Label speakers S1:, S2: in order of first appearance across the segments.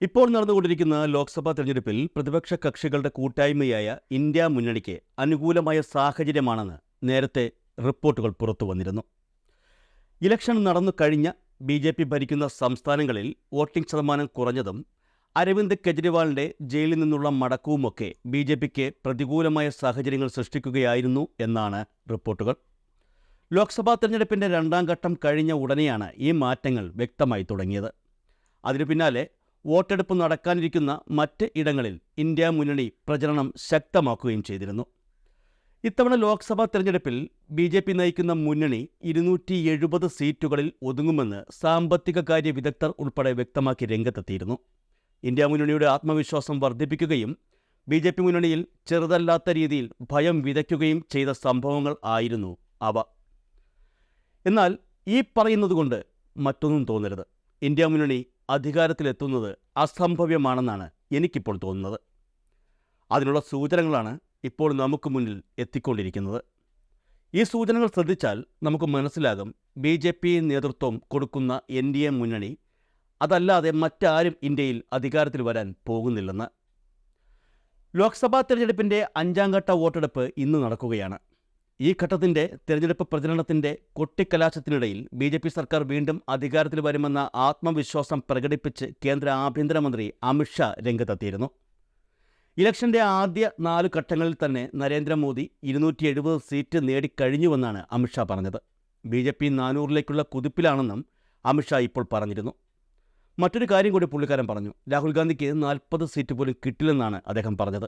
S1: ഇപ്പോൾ നടന്നുകൊണ്ടിരിക്കുന്ന ലോക്സഭാ തെരഞ്ഞെടുപ്പിൽ പ്രതിപക്ഷ കക്ഷികളുടെ കൂട്ടായ്മയായ ഇന്ത്യ മുന്നണിക്ക് അനുകൂലമായ സാഹചര്യമാണെന്ന് നേരത്തെ റിപ്പോർട്ടുകൾ പുറത്തു വന്നിരുന്നു. ഇലക്ഷൻ നടന്നു കഴിഞ്ഞ ബി ഭരിക്കുന്ന സംസ്ഥാനങ്ങളിൽ വോട്ടിംഗ് ശതമാനം കുറഞ്ഞതും അരവിന്ദ് കെജ്രിവാളിന്റെ ജയിലിൽ നിന്നുള്ള മടക്കവുമൊക്കെ ബി പ്രതികൂലമായ സാഹചര്യങ്ങൾ സൃഷ്ടിക്കുകയായിരുന്നു എന്നാണ് റിപ്പോർട്ടുകൾ. ലോക്സഭാ തെരഞ്ഞെടുപ്പിന്റെ രണ്ടാം ഘട്ടം കഴിഞ്ഞ ഉടനെയാണ് ഈ മാറ്റങ്ങൾ വ്യക്തമായി തുടങ്ങിയത്. അതിനു പിന്നാലെ വോട്ടെടുപ്പ് നടക്കാനിരിക്കുന്ന മറ്റ് ഇടങ്ങളിൽ ഇന്ത്യ മുന്നണി പ്രചരണം ശക്തമാക്കുകയും ചെയ്തിരുന്നു. ഇത്തവണ ലോക്സഭാ തെരഞ്ഞെടുപ്പിൽ ബി നയിക്കുന്ന മുന്നണി 270 സീറ്റുകളിൽ ഒതുങ്ങുമെന്ന് സാമ്പത്തിക കാര്യ വിദഗ്ധർ ഉൾപ്പെടെ വ്യക്തമാക്കി രംഗത്തെത്തിയിരുന്നു. ഇന്ത്യ മുന്നണിയുടെ ആത്മവിശ്വാസം വർദ്ധിപ്പിക്കുകയും ബി മുന്നണിയിൽ ചെറുതല്ലാത്ത രീതിയിൽ ഭയം വിതയ്ക്കുകയും ചെയ്ത സംഭവങ്ങൾ ആയിരുന്നു അവ. എന്നാൽ ഈ പറയുന്നതുകൊണ്ട് മറ്റൊന്നും തോന്നരുത്. ഇന്ത്യ മുന്നണി അധികാരത്തിലെത്തുന്നത് അസംഭവ്യമാണെന്നാണ് എനിക്കിപ്പോൾ തോന്നുന്നത്. അതിനുള്ള സൂചനകളാണ് ഇപ്പോൾ നമുക്ക് മുന്നിൽ എത്തിക്കൊണ്ടിരിക്കുന്നത്. ഈ സൂചനകൾ ശ്രദ്ധിച്ചാൽ നമുക്ക് മനസ്സിലാകും ബി നേതൃത്വം കൊടുക്കുന്ന NDA മുന്നണി അതല്ലാതെ മറ്റാരും ഇന്ത്യയിൽ അധികാരത്തിൽ വരാൻ പോകുന്നില്ലെന്ന്. ലോക്സഭാ തെരഞ്ഞെടുപ്പിൻ്റെ 5ാം ഘട്ട വോട്ടെടുപ്പ് ഇന്ന് നടക്കുകയാണ്. ഈ ഘട്ടത്തിൻ്റെ തെരഞ്ഞെടുപ്പ് പ്രചരണത്തിൻ്റെ കൊട്ടിക്കലാശത്തിനിടയിൽ ബി സർക്കാർ വീണ്ടും അധികാരത്തിൽ വരുമെന്ന ആത്മവിശ്വാസം പ്രകടിപ്പിച്ച് കേന്ദ്ര ആഭ്യന്തരമന്ത്രി അമിത്ഷാ രംഗത്തെത്തിയിരുന്നു. ഇലക്ഷൻ്റെ ആദ്യ 4 ഘട്ടങ്ങളിൽ തന്നെ നരേന്ദ്രമോദി 270 സീറ്റ് നേടിക്കഴിഞ്ഞുവെന്നാണ് അമിത്ഷാ പറഞ്ഞത്. ബി 400ലേക്കുള്ള കുതിപ്പിലാണെന്നും അമിത്ഷാ ഇപ്പോൾ പറഞ്ഞിരുന്നു. മറ്റൊരു കാര്യം കൂടി പുള്ളിക്കാരൻ പറഞ്ഞു. രാഹുൽ ഗാന്ധിക്ക് 40 സീറ്റ് പോലും കിട്ടില്ലെന്നാണ് അദ്ദേഹം പറഞ്ഞത്.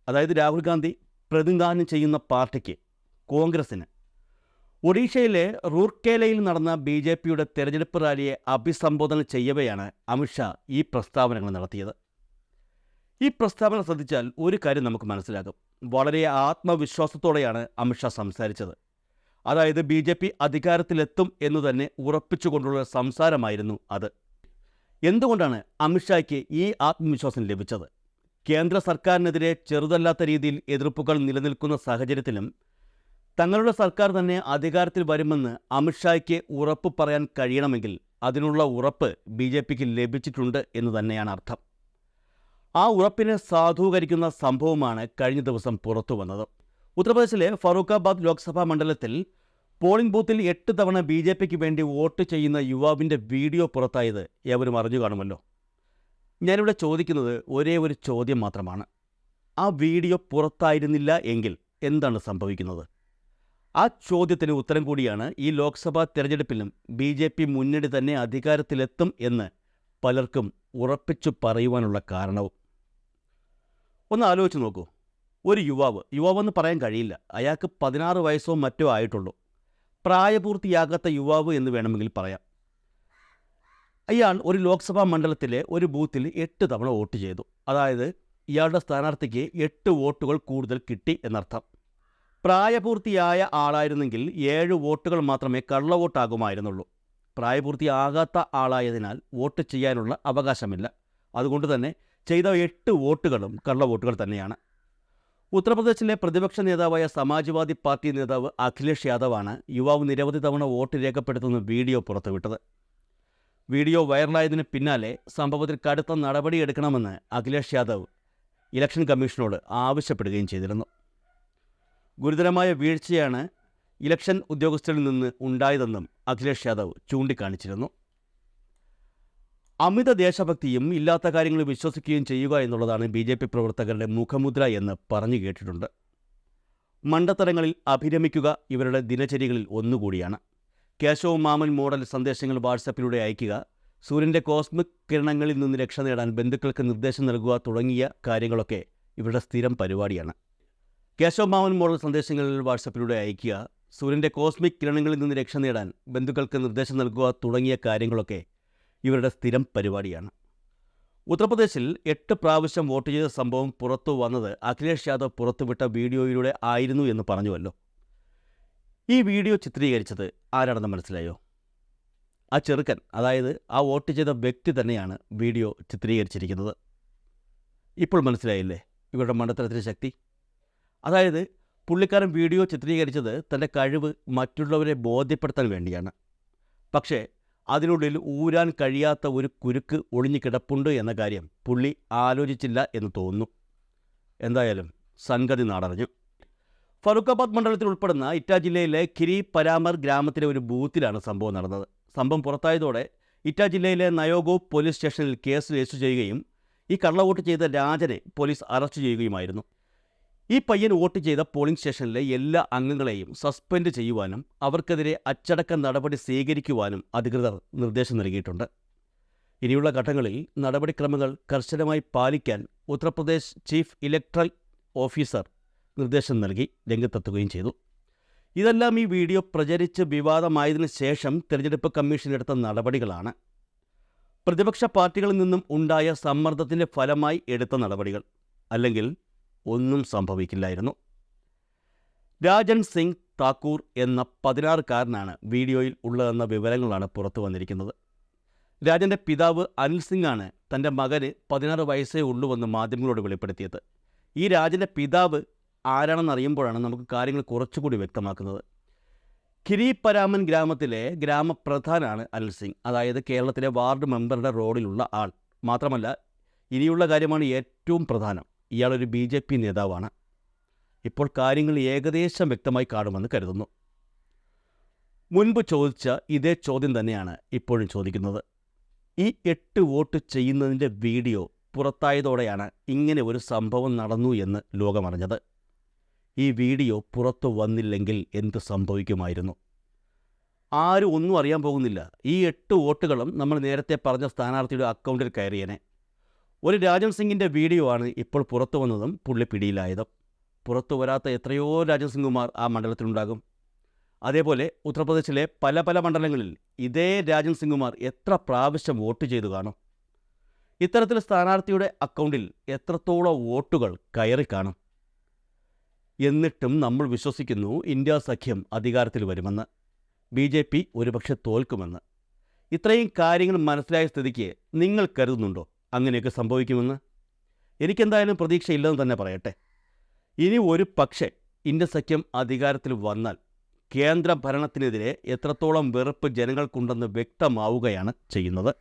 S1: അതായത് രാഹുൽ ഗാന്ധി പ്രതിനിധാനം ചെയ്യുന്ന പാർട്ടിക്ക്, കോൺഗ്രസിന്, ഒഡീഷയിലെ റൂർക്കേലയിൽ നടന്ന ബി തെരഞ്ഞെടുപ്പ് റാലിയെ അഭിസംബോധന ചെയ്യവെയാണ് അമിത്ഷാ ഈ പ്രസ്താവനകൾ നടത്തിയത്. ഈ പ്രസ്താവന ശ്രദ്ധിച്ചാൽ ഒരു കാര്യം നമുക്ക് മനസ്സിലാകും. വളരെ ആത്മവിശ്വാസത്തോടെയാണ് അമിത്ഷാ സംസാരിച്ചത്. അതായത് ബി അധികാരത്തിലെത്തും എന്നു തന്നെ ഉറപ്പിച്ചുകൊണ്ടുള്ള സംസാരമായിരുന്നു അത്. എന്തുകൊണ്ടാണ് അമിത്ഷായ്ക്ക് ഈ ആത്മവിശ്വാസം ലഭിച്ചത്? കേന്ദ്ര സർക്കാരിനെതിരെ ചെറുതല്ലാത്ത രീതിയിൽ എതിർപ്പുകൾ നിലനിൽക്കുന്ന സാഹചര്യത്തിലും തങ്ങളുടെ സർക്കാർ തന്നെ അധികാരത്തിൽ വരുമെന്ന് അമിത്ഷായ്ക്ക് ഉറപ്പ് പറയാൻ കഴിയണമെങ്കിൽ അതിനുള്ള ഉറപ്പ് ബി ലഭിച്ചിട്ടുണ്ട് എന്ന് തന്നെയാണ് അർത്ഥം. ആ ഉറപ്പിനെ സാധൂകരിക്കുന്ന സംഭവമാണ് കഴിഞ്ഞ ദിവസം പുറത്തു വന്നത്. ഉത്തർപ്രദേശിലെ ഫറൂഖാബാദ് ലോക്സഭാ മണ്ഡലത്തിൽ പോളിംഗ് ബൂത്തിൽ 8 തവണ ബി വേണ്ടി വോട്ട് ചെയ്യുന്ന യുവാവിൻ്റെ വീഡിയോ പുറത്തായത് ഏവരും അറിഞ്ഞു കാണുമല്ലോ. ഞാനിവിടെ ചോദിക്കുന്നത് ഒരേ ഒരു ചോദ്യം മാത്രമാണ്. ആ വീഡിയോ പുറത്തായിരുന്നില്ല എങ്കിൽ എന്താണ് സംഭവിക്കുന്നത്? ആ ചോദ്യത്തിന് ഉത്തരം കൂടിയാണ് ഈ ലോക്സഭാ തെരഞ്ഞെടുപ്പിലും ബി മുന്നണി തന്നെ അധികാരത്തിലെത്തും എന്ന് പലർക്കും ഉറപ്പിച്ചു പറയുവാനുള്ള കാരണവും. ഒന്ന് ആലോചിച്ച് നോക്കൂ. ഒരു യുവാവെന്ന് പറയാൻ കഴിയില്ല, അയാൾക്ക് 16 വയസ്സോ മറ്റോ ആയിട്ടുള്ളൂ. പ്രായപൂർത്തിയാകാത്ത യുവാവ് എന്ന് വേണമെങ്കിൽ പറയാം. അയാൾ ഒരു ലോക്സഭാ മണ്ഡലത്തിലെ ഒരു ബൂത്തിൽ 8 തവണ വോട്ട് ചെയ്തു. അതായത് ഇയാളുടെ സ്ഥാനാർത്ഥിക്ക് 8 വോട്ടുകൾ കൂടുതൽ കിട്ടി എന്നർത്ഥം. പ്രായപൂർത്തിയായ ആളായിരുന്നെങ്കിൽ 7 വോട്ടുകൾ മാത്രമേ കള്ളവോട്ടാകുമായിരുന്നുള്ളൂ. പ്രായപൂർത്തിയാകാത്ത ആളായതിനാൽ വോട്ട് ചെയ്യാനുള്ള അവകാശമില്ല. അതുകൊണ്ട് തന്നെ ചെയ്ത 8 വോട്ടുകളും കള്ളവോട്ടുകൾ തന്നെയാണ്. ഉത്തർപ്രദേശിലെ പ്രതിപക്ഷ നേതാവായ സമാജ്വാദി പാർട്ടി നേതാവ് അഖിലേഷ് യാദവാണ് യുവാവ് നിരവധി തവണ വോട്ട് രേഖപ്പെടുത്തുന്ന വീഡിയോ പുറത്തുവിട്ടത്. വീഡിയോ വൈറലായതിന് പിന്നാലെ സംഭവത്തിൽ കടുത്ത നടപടിയെടുക്കണമെന്ന് അഖിലേഷ് യാദവ് ഇലക്ഷൻ കമ്മീഷനോട് ആവശ്യപ്പെടുകയും ചെയ്തിരുന്നു. ഗുരുതരമായ വീഴ്ചയാണ് ഇലക്ഷൻ ഉദ്യോഗസ്ഥരിൽ നിന്ന് ഉണ്ടായതെന്നും അഖിലേഷ് യാദവ് ചൂണ്ടിക്കാണിച്ചിരുന്നു. അമിത ദേശഭക്തിയും ഇല്ലാത്ത കാര്യങ്ങൾ വിശ്വസിക്കുകയും ചെയ്യുക എന്നുള്ളതാണ് ബി പ്രവർത്തകരുടെ മുഖമുദ്ര എന്ന് പറഞ്ഞു കേട്ടിട്ടുണ്ട്. മണ്ടത്തരങ്ങളിൽ അഭിരമിക്കുക ഇവരുടെ ദിനചര്യകളിൽ ഒന്നുകൂടിയാണ്. കേശവ് മാമൻ മോഡൽ സന്ദേശങ്ങൾ വാട്സപ്പിലൂടെ അയയ്ക്കുക, സൂര്യൻ്റെ കോസ്മിക് കിരണങ്ങളിൽ നിന്ന് രക്ഷ നേടാൻ ബന്ധുക്കൾക്ക് നിർദ്ദേശം നൽകുക തുടങ്ങിയ കാര്യങ്ങളൊക്കെ ഇവരുടെ സ്ഥിരം പരിപാടിയാണ്. കേശവ് മാമൻ മോഡൽ സന്ദേശങ്ങൾ വാട്സപ്പിലൂടെ അയയ്ക്കുക, സൂര്യൻ്റെ കോസ്മിക് കിരണങ്ങളിൽ നിന്ന് രക്ഷ നേടാൻ ബന്ധുക്കൾക്ക് നിർദ്ദേശം നൽകുക തുടങ്ങിയ കാര്യങ്ങളൊക്കെ ഇവരുടെ സ്ഥിരം പരിപാടിയാണ്. ഉത്തർപ്രദേശിൽ 8 പ്രാവശ്യം വോട്ട് ചെയ്ത സംഭവം പുറത്തു വന്നത് അഖിലേഷ് യാദവ് പുറത്തുവിട്ട വീഡിയോയിലൂടെ ആയിരുന്നു എന്ന് പറഞ്ഞുവല്ലോ. ഈ വീഡിയോ ചിത്രീകരിച്ചത് ആരാണെന്ന് മനസ്സിലായോ? ആ ചെറുക്കൻ, അതായത് ആ വോട്ട് ചെയ്ത വ്യക്തി തന്നെയാണ് വീഡിയോ ചിത്രീകരിച്ചിരിക്കുന്നത്. ഇപ്പോൾ മനസ്സിലായില്ലേ ഇവരുടെ മണ്ടത്തരത്തിൻ്റെ ശക്തി? അതായത് പുള്ളിക്കാരൻ വീഡിയോ ചിത്രീകരിച്ചത് തൻ്റെ കഴിവ് മറ്റുള്ളവരെ ബോധ്യപ്പെടുത്താൻ വേണ്ടിയാണ്. പക്ഷേ അതിനുള്ളിൽ ഊരാൻ കഴിയാത്ത ഒരു കുരുക്ക് ഒളിഞ്ഞു കിടപ്പുണ്ട് എന്ന കാര്യം പുള്ളി ആലോചിച്ചില്ല എന്ന് തോന്നുന്നു. എന്തായാലും സംഗതി നാടറിഞ്ഞു. ഫറൂഖാബാദ് മണ്ഡലത്തിൽ ഉൾപ്പെടുന്ന ഇറ്റാ ജില്ലയിലെ ഖിരി പരാമർ ഗ്രാമത്തിലെ ഒരു ബൂത്തിലാണ് സംഭവം നടന്നത്. സംഭവം പുറത്തായതോടെ ഇറ്റാ ജില്ലയിലെ നയോഗോ പോലീസ് സ്റ്റേഷനിൽ കേസ് രജിസ്റ്റർ ചെയ്യുകയും ഈ കള്ളവോട്ട് ചെയ്ത രാജനെ പോലീസ് അറസ്റ്റ് ചെയ്യുകയുമായിരുന്നു. ഈ പയ്യൻ വോട്ട് ചെയ്ത പോളിംഗ് സ്റ്റേഷനിലെ എല്ലാ അംഗങ്ങളെയും സസ്പെൻഡ് ചെയ്യുവാനും അവർക്കെതിരെ അച്ചടക്ക നടപടി സ്വീകരിക്കുവാനും അധികൃതർ നിർദ്ദേശം നൽകിയിട്ടുണ്ട്. ഇനിയുള്ള ഘട്ടങ്ങളിൽ നടപടിക്രമങ്ങൾ കർശനമായി പാലിക്കാൻ ഉത്തർപ്രദേശ് ചീഫ് ഇലക്ടറൽ ഓഫീസർ നിർദ്ദേശം നൽകി രംഗത്തെത്തുകയും ചെയ്തു. ഇതെല്ലാം ഈ വീഡിയോ പ്രചരിച്ച് വിവാദമായതിനു ശേഷം തെരഞ്ഞെടുപ്പ് കമ്മീഷൻ എടുത്ത നടപടികളാണ്. പ്രതിപക്ഷ പാർട്ടികളിൽ നിന്നും ഉണ്ടായ സമ്മർദ്ദത്തിൻ്റെ ഫലമായി എടുത്ത നടപടികൾ. അല്ലെങ്കിൽ ഒന്നും സംഭവിക്കില്ലായിരുന്നു. രാജൻ സിംഗ് താക്കൂർ എന്ന 16-കാരനാണ് വീഡിയോയിൽ ഉള്ളതെന്ന വിവരങ്ങളാണ് പുറത്തു വന്നിരിക്കുന്നത്. രാജൻ്റെ പിതാവ് അനിൽ സിംഗ് ആണ് തൻ്റെ മകന് 16 വയസ്സേ ഉള്ളുവെന്ന് മാധ്യമങ്ങളോട് വെളിപ്പെടുത്തിയത്. ഈ രാജൻ്റെ പിതാവ് ആരാണെന്നറിയുമ്പോഴാണ് നമുക്ക് കാര്യങ്ങൾ കുറച്ചുകൂടി വ്യക്തമാക്കുന്നത്. ഖിരി പരാമൻ ഗ്രാമത്തിലെ ഗ്രാമപ്രധാനാണ് അനിൽ സിംഗ്, അതായത് കേരളത്തിലെ വാർഡ് മെമ്പറുടെ റോഡിലുള്ള ആൾ. മാത്രമല്ല, ഇനിയുള്ള കാര്യമാണ് ഏറ്റവും പ്രധാനം, ഇയാളൊരു BJP നേതാവാണ്. ഇപ്പോൾ കാര്യങ്ങൾ ഏകദേശം വ്യക്തമായി കാണുമെന്ന് കരുതുന്നു. മുൻപ് ചോദിച്ച ഇതേ ചോദ്യം തന്നെയാണ് ഇപ്പോഴും ചോദിക്കുന്നത്. ഈ 8 വോട്ട് ചെയ്യുന്നതിൻ്റെ വീഡിയോ പുറത്തായതോടെയാണ് ഇങ്ങനെ ഒരു സംഭവം നടന്നു എന്ന് ലോകമറിഞ്ഞത്. ഈ വീഡിയോ പുറത്തു വന്നില്ലെങ്കിൽ എന്ത് സംഭവിക്കുമായിരുന്നു? ആരും ഒന്നും അറിയാൻ പോകുന്നില്ല. ഈ 8 വോട്ടുകളും നമ്മൾ നേരത്തെ പറഞ്ഞ സ്ഥാനാർത്ഥിയുടെ അക്കൗണ്ടിൽ കയറിയേനെ. ഒരു രാജൻ സിംഗിൻ്റെ വീഡിയോ ആണ് ഇപ്പോൾ പുറത്തു വന്നതും പുള്ളി പിടിയിലായതും. പുറത്തു വരാത്ത എത്രയോ രാജൻ സിംഗുമാർ ആ മണ്ഡലത്തിലുണ്ടാകും. അതേപോലെ ഉത്തർപ്രദേശിലെ പല പല മണ്ഡലങ്ങളിൽ ഇതേ രാജൻ സിംഗുമാർ എത്ര പ്രാവശ്യം വോട്ട് ചെയ്തു കാണും? ഇത്തരത്തിൽ സ്ഥാനാർത്ഥിയുടെ അക്കൗണ്ടിൽ എത്രത്തോളം വോട്ടുകൾ കയറി കാണും? എന്നിട്ടും നമ്മൾ വിശ്വസിക്കുന്നു ഇന്ത്യ സഖ്യം അധികാരത്തിൽ വരുമെന്ന്, BJP ഒരുപക്ഷെ തോൽക്കുമെന്ന്. ഇത്രയും കാര്യങ്ങൾ മനസ്സിലായ സ്ഥിതിക്ക് നിങ്ങൾ കരുതുന്നുണ്ടോ അങ്ങനെയൊക്കെ സംഭവിക്കുമെന്ന്? എനിക്കെന്തായാലും പ്രതീക്ഷയില്ലെന്ന് തന്നെ പറയട്ടെ. ഇനി ഒരു പക്ഷേ ഇന്ത്യ സഖ്യം അധികാരത്തിൽ വന്നാൽ കേന്ദ്ര ഭരണത്തിനെതിരെ എത്രത്തോളം വെറുപ്പ് ജനങ്ങൾക്കുണ്ടെന്ന് വ്യക്തമാവുകയാണ് ചെയ്യുന്നത്.